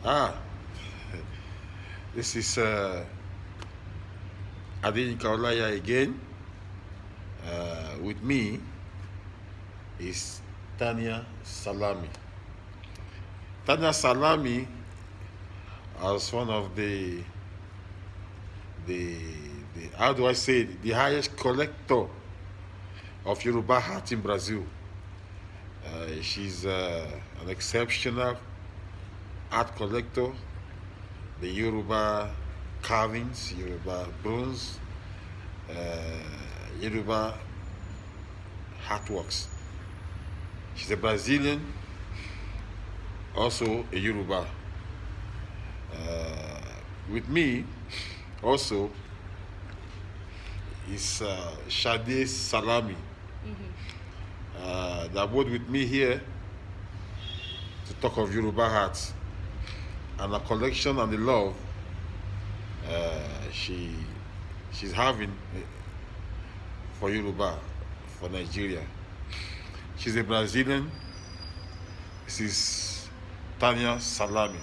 Ah, this is Adin Kaulaya again. With me is Tanya Salami. Tanya Salami as one of the how do I say it, the highest collector of Yoruba art in Brazil. She's an exceptional art collector, the Yoruba carvings, Yoruba bronze, uh, Yoruba artworks. She's a Brazilian, also a Yoruba. With me, also, is Shade Salami. They're both with me here to talk of Yoruba art and the collection and the love she's having for Yoruba, for Nigeria. She's a Brazilian. This is Tanya Salami.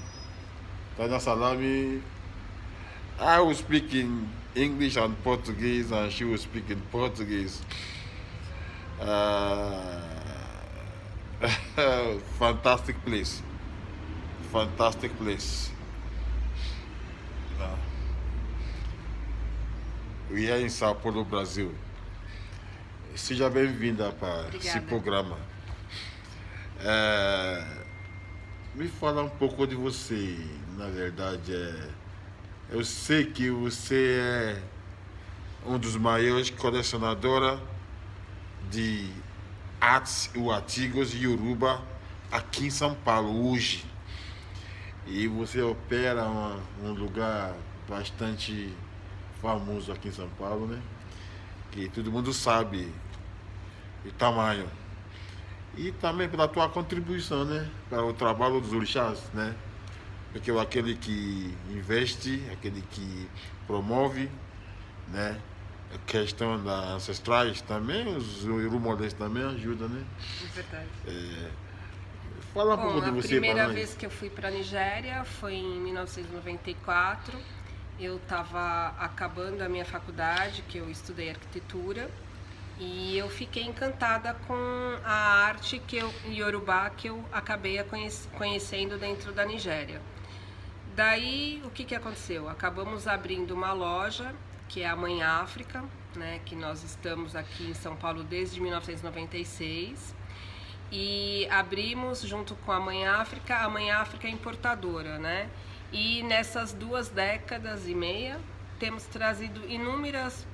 Tanya Salami, I will speak in English and Portuguese, and she will speak in Portuguese. Fantastic place. Fantastic place. We are em São Paulo, Brasil. Seja bem-vinda para esse programa. Me fala um pouco de você. Na verdade, eu sei que você é um dos maiores colecionadores de artes e artigos Yoruba aqui em São Paulo hoje. E você opera um lugar bastante famoso aqui em São Paulo, né? Que todo mundo sabe o tamanho. E também pela tua contribuição, né? Para o trabalho dos orixás, né? Porque aquele que investe, aquele que promove, né? A questão das ancestrais também, os irumolês também ajudam, né? É verdade. Fala um pouco de você. A primeira vez que eu fui para a Nigéria foi em 1994. Eu estava acabando a minha faculdade, que eu estudei arquitetura, e eu fiquei encantada com a arte Yorubá que eu acabei conhecendo dentro da Nigéria. Daí, o que aconteceu? Acabamos abrindo uma loja, que é a Mãe África, né, que nós estamos aqui em São Paulo desde 1996. E abrimos junto com a Mãe África é importadora, né? E nessas 2 décadas e meia temos trazido inúmeras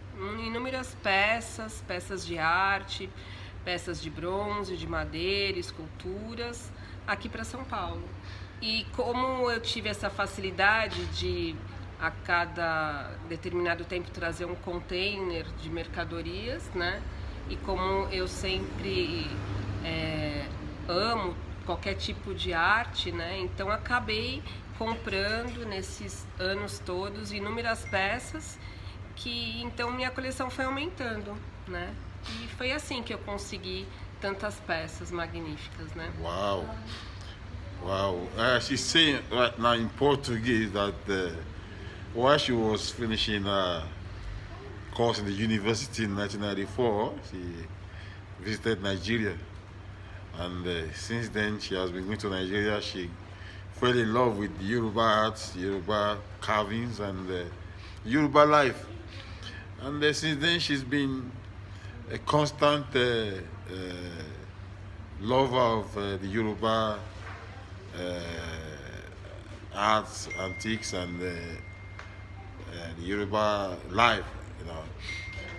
peças de arte, peças de bronze, de madeira, esculturas aqui para São Paulo. E como eu tive essa facilidade de a cada determinado tempo trazer um container de mercadorias, né? E como eu sempre amo qualquer tipo de arte, né? Então acabei comprando nesses anos todos inúmeras peças que então minha coleção foi aumentando, né? E foi assim que eu consegui tantas peças magníficas, né? Wow. Wow. She's saying right now in Portuguese that while she was finishing a course in the university in 1994, she visited Nigeria. And since then, she has been going to Nigeria. She fell in love with Yoruba arts, Yoruba carvings, and Yoruba life. And since then, she's been a constant lover of the Yoruba arts, antiques, and the Yoruba life. You know,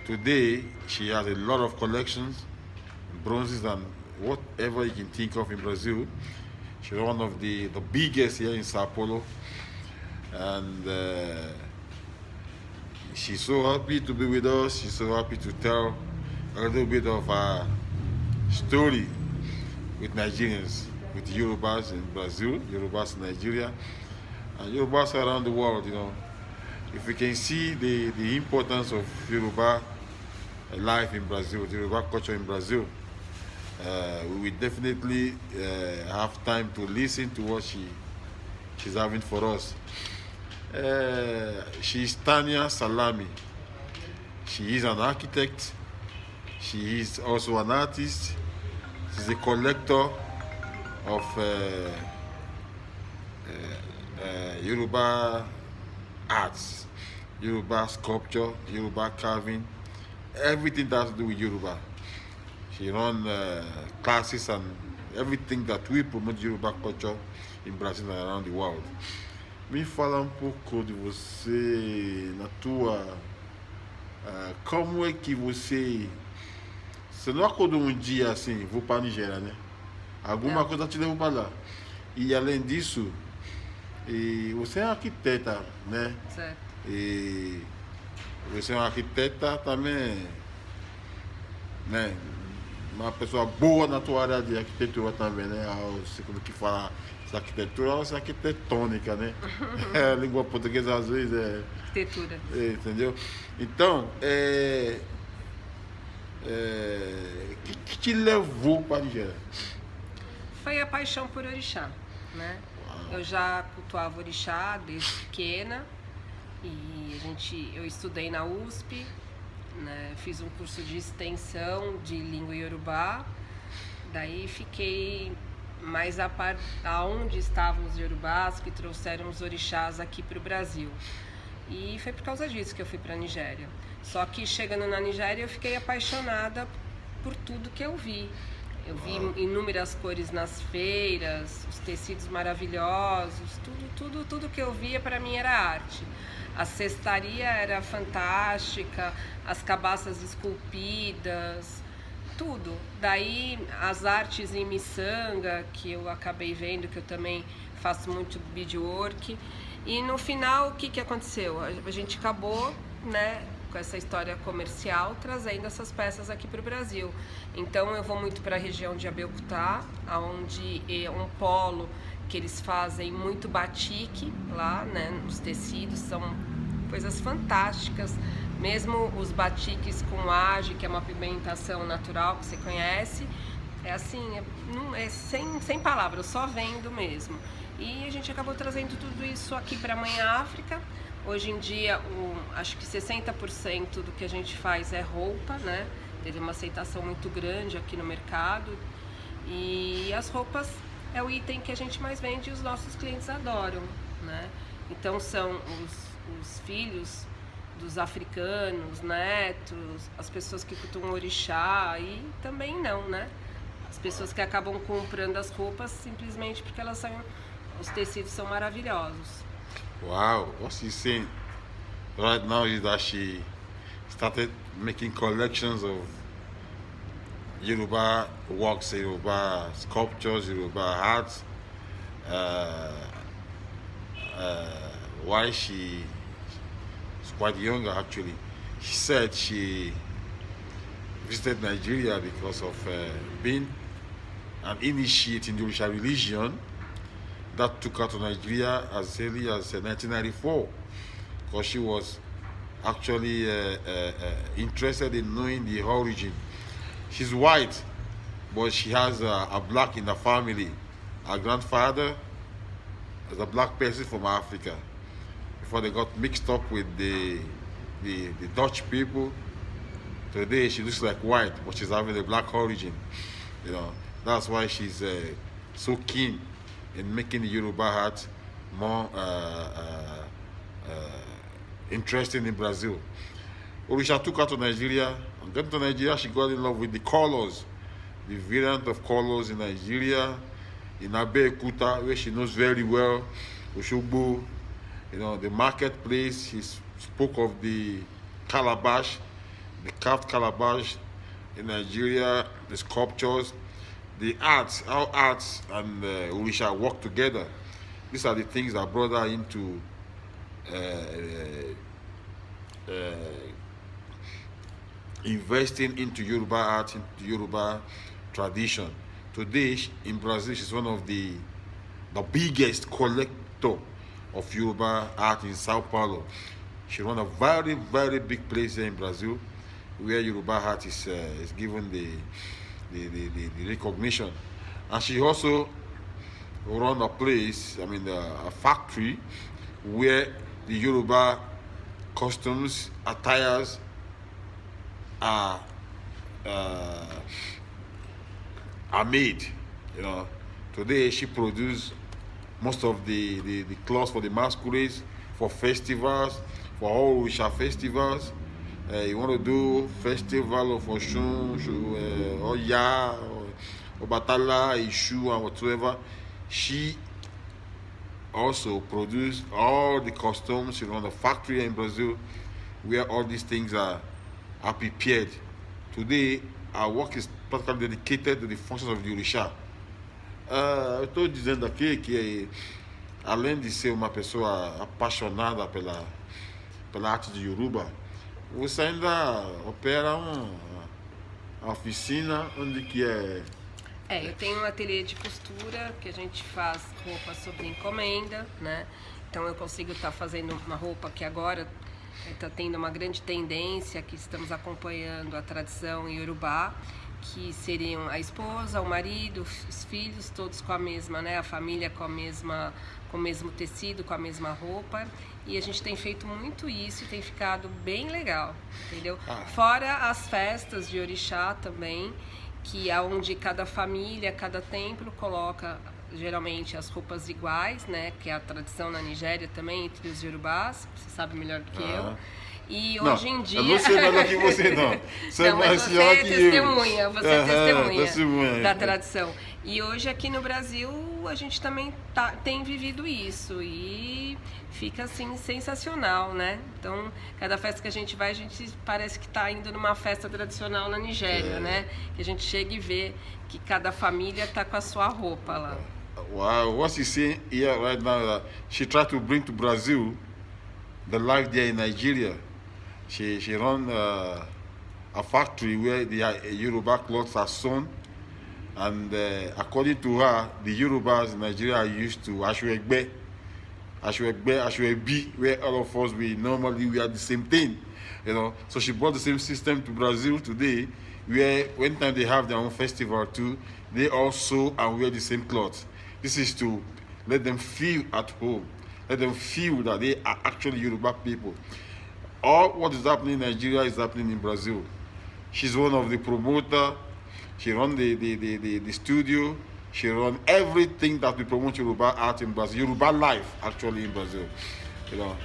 today she has a lot of collections, bronzes, and whatever you can think of in Brazil. She's one of the biggest here in Sao Paulo, and she's so happy to be with us. She's so happy to tell a little bit of her story with Nigerians, with Yorubas in Brazil, Yorubas in Nigeria, and Yorubas around the world. You know, if we can see the importance of Yoruba life in Brazil, the Yoruba culture in Brazil, we will definitely have time to listen to what she's having for us. She's Tanya Salami. She is an architect. She is also an artist. She's a collector of Yoruba arts, Yoruba sculpture, Yoruba carving, everything that has to do with Yoruba. She runs classes and everything that we promote Yoruba culture in Brazil and around the world. Me fala pouco de você, na tua... como é que você não acordou um dia assim, vou para a Nigéria, né? Alguma coisa te levou para lá. E além disso, você é arquiteta, né? Certo. E você é uma arquiteta também, né? Uma pessoa boa na tua área de arquitetura também, né? Você como que fala, essa arquitetura ou essa arquitetônica, né? A língua portuguesa às vezes é... Arquitetura. Entendeu? Então, que te levou para a Nigéria? Foi a paixão por orixá, né? Eu já cultuava orixá desde pequena e eu estudei na USP, né? Fiz um curso de extensão de língua iorubá, daí fiquei mais a par aonde estavam os iorubás que trouxeram os orixás aqui para o Brasil. E foi por causa disso que eu fui para a Nigéria. Só que chegando na Nigéria eu fiquei apaixonada por tudo que eu vi. Eu vi inúmeras cores nas feiras, os tecidos maravilhosos, tudo que eu via para mim era arte. A cestaria era fantástica, as cabaças esculpidas, tudo. Daí as artes em miçanga, que eu acabei vendo, que eu também faço muito beadwork. E no final, o que aconteceu? A gente acabou, né, com essa história comercial, trazendo essas peças aqui para o Brasil. Então eu vou muito para a região de Abeokuta, onde é um polo que eles fazem muito batik lá, né, os tecidos são coisas fantásticas. Mesmo os batiques com age, que é uma pigmentação natural que você conhece, é assim, sem palavras, só vendo mesmo. E a gente acabou trazendo tudo isso aqui para a Mãe África. Hoje em dia, acho que 60% do que a gente faz é roupa, né? Teve uma aceitação muito grande aqui no mercado. E as roupas é o item que a gente mais vende e os nossos clientes adoram, né? Então são os filhos dos africanos, netos, as pessoas que cultuam orixá e também não, né? As pessoas que acabam comprando as roupas simplesmente porque os tecidos são maravilhosos. Wow, what she's saying right now is that she started making collections of Yoruba works, Yoruba sculptures, Yoruba arts. While she is quite younger, actually, she said she visited Nigeria because of being an initiate in the Orisha religion. That took her to Nigeria as early as 1994, because she was actually interested in knowing the origin. She's white, but she has a black in the family. Her grandfather is a black person from Africa. Before they got mixed up with the Dutch people, today she looks like white, but she's having a black origin. You know, that's why she's so keen in making the Yoruba art more interesting in Brazil. Orisha took her to Nigeria, and getting to Nigeria, she got in love with the colors, the variant of colors in Nigeria, in Abeokuta, where she knows very well, Oshogbo, you know, the marketplace. She spoke of the calabash, the carved calabash in Nigeria, the sculptures, the arts, how arts and Orisha work together. These are the things that brought her into investing into Yoruba art, into Yoruba tradition. Today, in Brazil, she's one of the biggest collector of Yoruba art in Sao Paulo. She runs a very, very big place here in Brazil, where Yoruba art is given the recognition. And she also run a place, a factory where the Yoruba costumes, attires are made. You know, today she produces most of the clothes for the masquerades, for festivals, for all Orisha festivals. You want to do festival of Oshun, Oya, Obatala, Ishu, and whatever. She also produces all the costumes. She runs a factory in Brazil where all these things are prepared. Today, our work is practically dedicated to the functions of the Orisha. Eu estou dizendo aqui que, além de ser uma pessoa apaixonada pela arte de Yoruba, você ainda opera uma oficina onde que é... Eu tenho um ateliê de costura que a gente faz roupa sob encomenda, né? Então eu consigo estar fazendo uma roupa que agora está tendo uma grande tendência, que estamos acompanhando a tradição iorubá, que seriam a esposa, o marido, os filhos, todos com a mesma, né? A família com o mesmo tecido, com a mesma roupa. E a gente tem feito muito isso e tem ficado bem legal, entendeu? Fora as festas de orixá também, que é onde cada família, cada templo coloca geralmente as roupas iguais, né? Que é a tradição na Nigéria também, entre os yorubás, você sabe melhor do que eu. E hoje em dia... Eu não sei melhor que você, não. Você é mais você senhora é que testemunha, eu. você é testemunha da tradição. E hoje aqui no Brasil a gente também tem vivido isso e fica assim sensacional, né? Então, cada festa que a gente vai, a gente parece que está indo numa festa tradicional na Nigéria, né? Que a gente chega e vê que cada família está com a sua roupa lá. Wow, what she's saying here right now, she tried to bring to Brazil the life there in Nigeria. She run a factory where the Yoruba clothes are sewn, and according to her, the Yorubas in Nigeria are used to Ashwegbe, Ashwebi, where all of us we normally wear the same thing, you know. So she brought the same system to Brazil today, where when time they have their own festival too, they all sew and wear the same clothes. This is to let them feel at home, let them feel that they are actually Yoruba people. All what is happening in Nigeria is happening in Brazil. She's one of the promoters. She runs the studio. She runs everything that we promote Yoruba art in Brazil, Yoruba life actually in Brazil. You know.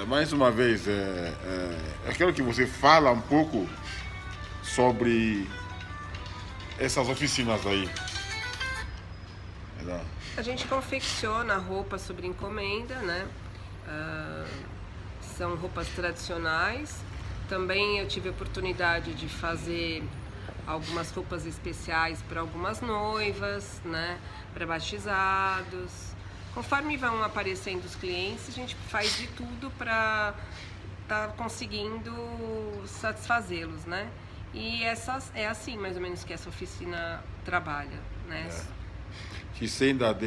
Mais uma vez, eu quero que você fale um pouco sobre essas oficinas aí. A gente confecciona roupa sobre encomenda, né? São roupas tradicionais. Também eu tive a oportunidade de fazer algumas roupas especiais para algumas noivas, né? Para batizados. Conforme vão aparecendo os clientes, a gente faz de tudo para estar conseguindo satisfazê-los, né? E é assim mais ou menos que essa oficina trabalha, né? She's saying that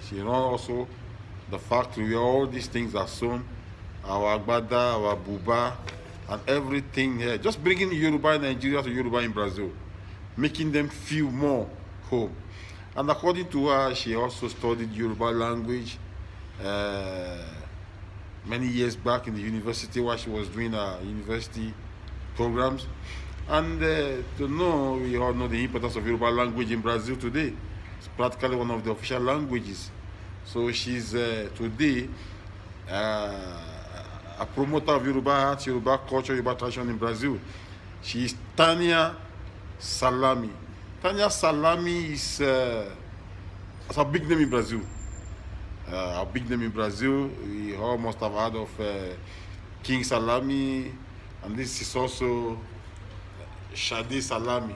she runs also the factory where all these things are sewn, our agbada, our buba, and everything here. Just bringing Yoruba in Nigeria to Yoruba in Brazil, making them feel more home. And according to her, she also studied Yoruba language many years back in the university while she was doing her university programs. And we all know the importance of Yoruba language in Brazil today. It's practically one of the official languages. So she's today a promoter of Yoruba art, Yoruba culture, Yoruba tradition in Brazil. She is Tanya Salami. Tanya Salami is a big name in Brazil. A big name in Brazil. We all must have heard of King Salami, and this is also Shade Salami.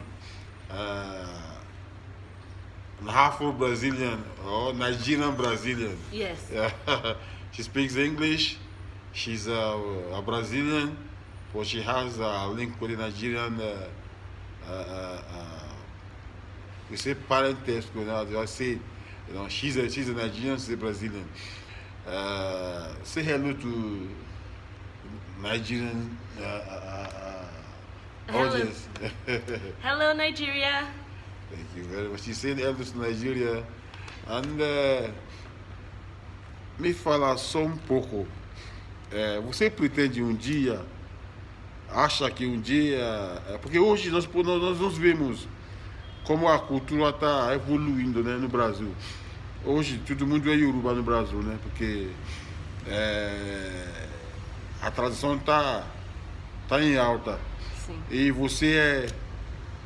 Half Brazilian or Nigerian Brazilian. Yes. She speaks English. She's a Brazilian, but she has a link with the Nigerian. We say parentesco. I say, she's a Nigerian, she's a Brazilian. Say hello to Nigerian audience. Hello, Nigeria. Thank you very much. She's saying elders Nigeria. And me fala só um pouco. Você pretende um dia, acha que um dia. Porque hoje nós nos vemos como a cultura está evoluindo, né, no Brasil. Hoje todo mundo é Yoruba no Brasil, né? Porque a tradição está em alta. Sim. E você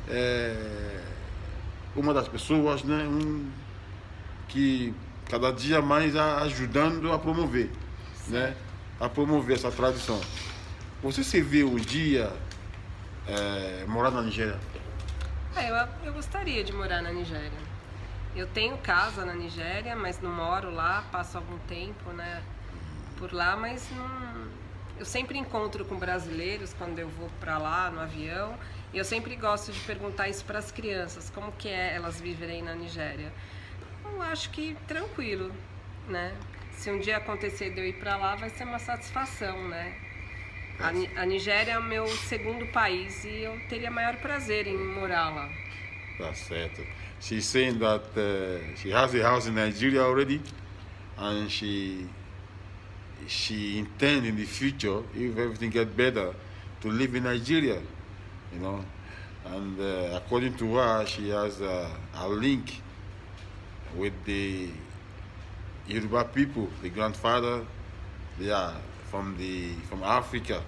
é uma das pessoas, né, que cada dia mais ajudando a promover, né, a promover essa tradição. Você se vê um dia morar na Nigéria? Eu gostaria de morar na Nigéria. Eu tenho casa na Nigéria, mas não moro lá, passo algum tempo, né, por lá, mas não... Eu sempre encontro com brasileiros quando eu vou para lá no avião, e eu sempre gosto de perguntar isso para as crianças, como que é elas viverem na Nigéria. Eu acho que tranquilo, né? Se um dia acontecer de eu ir para lá, vai ser uma satisfação, né? A Nigéria é o meu segundo país e eu teria maior prazer em morar lá. Tá certo. She's saying that she has a house in Nigeria already, and she intends in the future, if everything gets better, to live in Nigeria, you know. And according to her, she has a link with the Yoruba people, the grandfather. They are from Africa.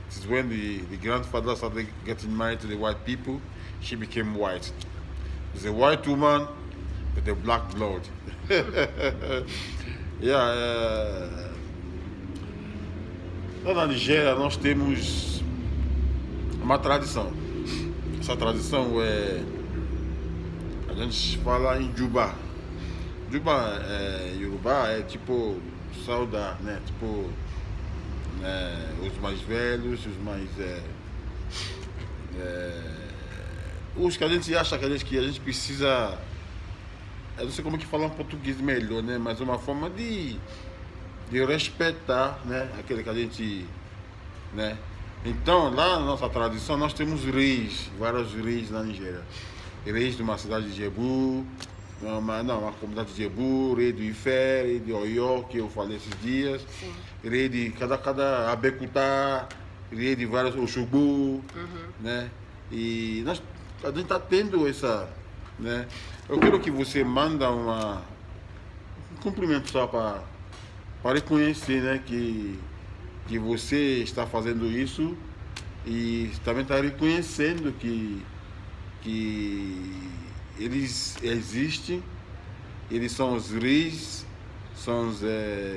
This is when the grandfather started getting married to the white people. She became white. It's a white woman with a black blood. Yeah. Lá na Nigéria nós temos uma tradição. Essa tradição a gente fala em Juba. Juba Yoruba é tipo saudar, né? Tipo os mais velhos, os mais os que a gente acha que a gente precisa, eu não sei como que falar em português melhor, né? Mas uma forma de respeitar, né, aquele que a gente, né? Então, lá na nossa tradição, nós temos reis, vários reis na Nigéria. Reis de uma cidade de Jebu, uma comunidade de Jebu, rei do Ifé, rei de Oyo, que eu falei esses dias. Sim. Rei de cada Abekuta, rei de vários Oxubu, né? E a gente está tendo essa, né? Eu quero que você manda um cumprimento só para reconhecer, né, que você está fazendo isso e também está reconhecendo que eles existem, eles são os reis, são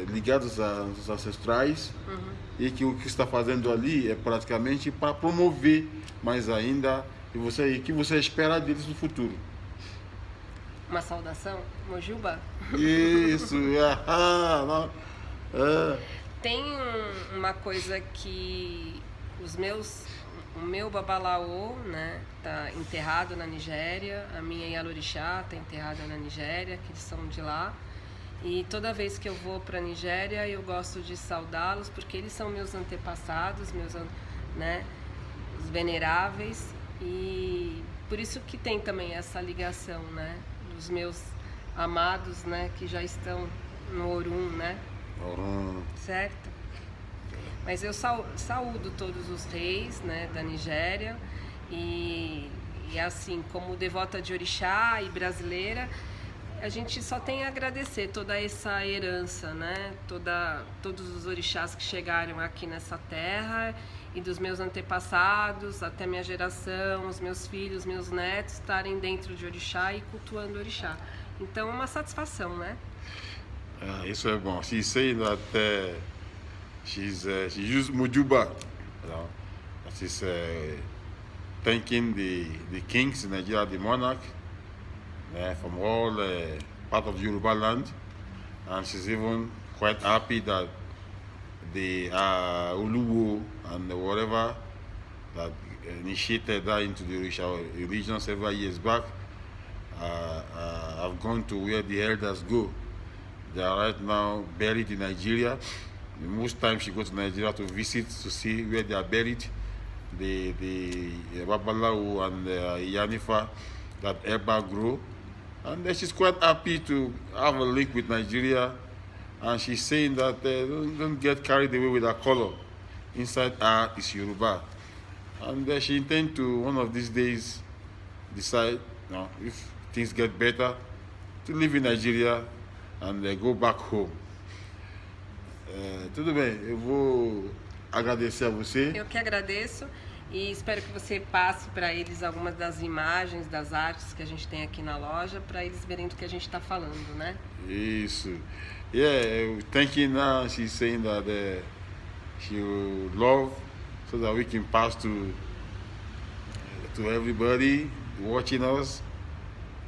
ligados aos ancestrais, e que o que está fazendo ali é praticamente para promover mais ainda e que você espera deles no futuro. Uma saudação, Mojuba? Isso, Tem uma coisa que o meu babalaô, né, tá enterrado na Nigéria, a minha Yalorixá tá enterrada na Nigéria, que eles são de lá. E toda vez que eu vou para a Nigéria, eu gosto de saudá-los, porque eles são meus antepassados, né, os veneráveis, e por isso que tem também essa ligação, né, dos meus amados, né, que já estão no Orun, né? Certo? Mas eu saúdo todos os reis, né, da Nigéria, e assim, como devota de orixá e brasileira, a gente só tem a agradecer toda essa herança, né? Todos os orixás que chegaram aqui nessa terra, e dos meus antepassados até minha geração, os meus filhos, meus netos estarem dentro de orixá e cultuando orixá. Então é uma satisfação, né? Isso é bom. She's saying that she used Mujuba. You know, she's thanking the kings in Nigeria, the monarch, from all part of Yoruba land, and she's even quite happy that the Oluwo and whatever that initiated that into the religion several years back have gone to where the elders go. They are right now buried in Nigeria. Most times she goes to Nigeria to visit, to see where they are buried. The Babalawo and Yanifa, that help her grow. And she's quite happy to have a link with Nigeria. And she's saying that don't get carried away with her color. Inside her is Yoruba. And she intends to, one of these days, decide, if things get better, to live in Nigeria and go back home. Tudo bem, eu vou agradecer a você. Eu que agradeço e espero que você passe para eles algumas das imagens, das artes que a gente tem aqui na loja, para eles verem do que a gente está falando, né? Isso. Yeah, thanking her. She's saying that she will love so that we can pass to everybody watching us,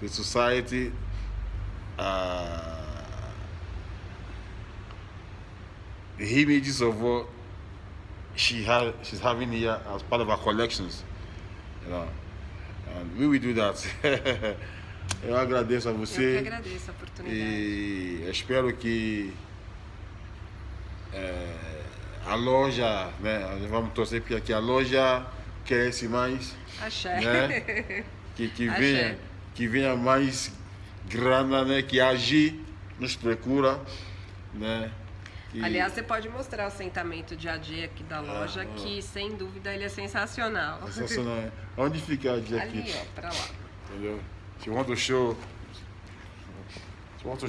the society. The images of what she's having here as part of her collections, and we will do that. Eu agradeço a você. Eu que agradeço a oportunidade. E espero que a loja, né? Vamos torcer porque aqui a loja cresce mais. Axé. Né? Que Axé. venha mais grana, né? Que a Gi nos procura, né? Aliás, você pode mostrar o assentamento de AG aqui da loja, que sem dúvida ele é sensacional. Sensacional. Onde fica a Gi aqui? Ali, ó, pra lá. Entendeu? She want to show us. She want to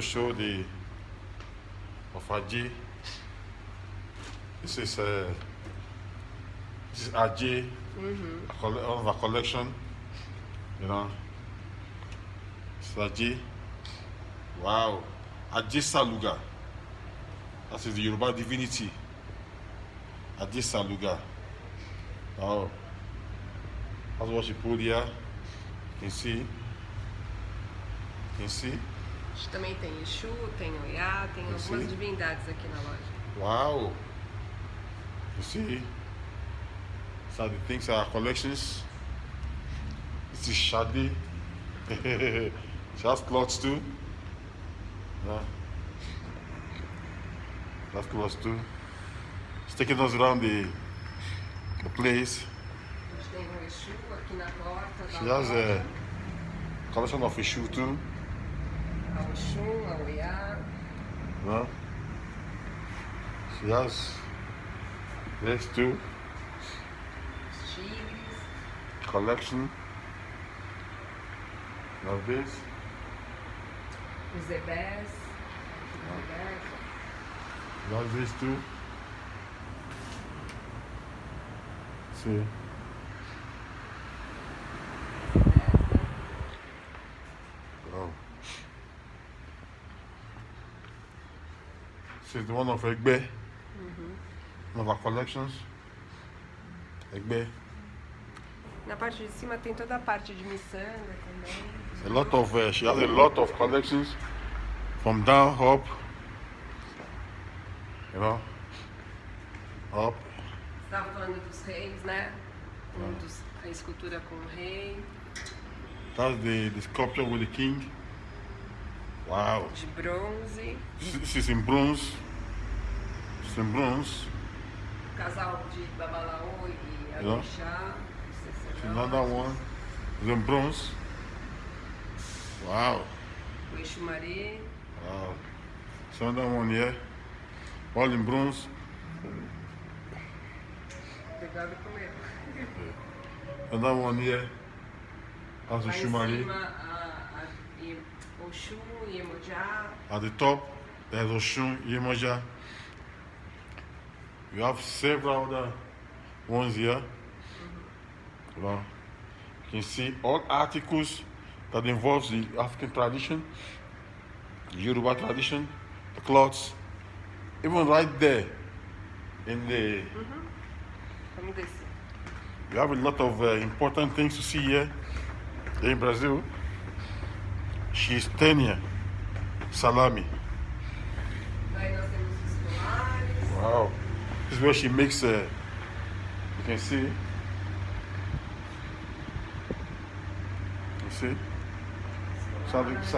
show the of AG. This is AG, one of our collection. It's AG. Wow, AG Saluga. That is the Yoruba divinity. AG Saluga. Oh, that's what she put here. You can see. A gente também tem Exu, tem Oiá, tem algumas divindades aqui na loja. Wow. You see? So the things are collections. This is Shadi. She has clothes too. Yeah. That's clothes too. She's taking us around the place. A gente tem o Exu aqui na porta da She has loja. a collection of Exu too. A Oxum, a Oiá. Yeah. She has this too. Os tigres. Collection of this. Os Ebés. She has this too. See. Oh. This is the one of Egbe. One of our collections. Egbe. Na parte de cima tem toda a parte de miçanga também. A lot of she has a lot of collections from down up. Up. Você estava falando dos reis, né? A escultura com o rei, That's the sculpture with the king. Wow. de bronze. This is in bronze. It's in bronze. O casal de Babalaô e Yeah. Abixá. Another one is in bronze. Wow. O Exumaré. Wow. So another one here. All in bronze. Pegado com ele. Another one here. That's the Lá em Shumari. cima, Oxum e Iemonjá. At the top, there's Oshun, Yemoja. You have several other ones here. Well, you can see all articles that involves the African tradition, the Yoruba tradition, the clothes, even right there in the. Vamos descer. You have a lot of important things to see here in Brazil. She's Tenia Salami. Aí nós temos os colares. Wow. This is where she makes, you can see. You see? That's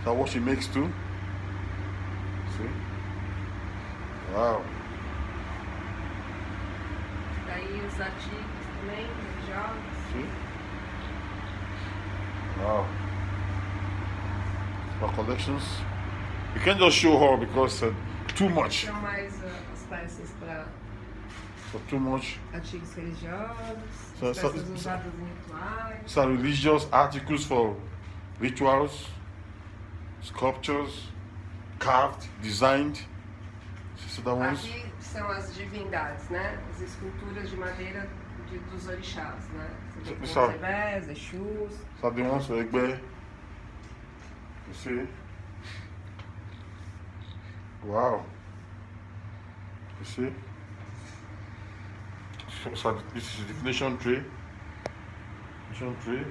what she makes too. See? Wow. Daí os artigos também, religiosos. See? Wow. For collections. You can't just show her because too much. São mais as peças para For too much. artigos religiosos, So- as so- peças so- usadas em rituais. Some religious articles for rituals, sculptures, carved, designed. See that ones? Aqui são as divindades, né? As esculturas de madeira dos orixás, né? Você vê com os Sabe. revés, exus. So the ones for Egbe. You see? Wow. You see? So this is the definition tree. Definition tree.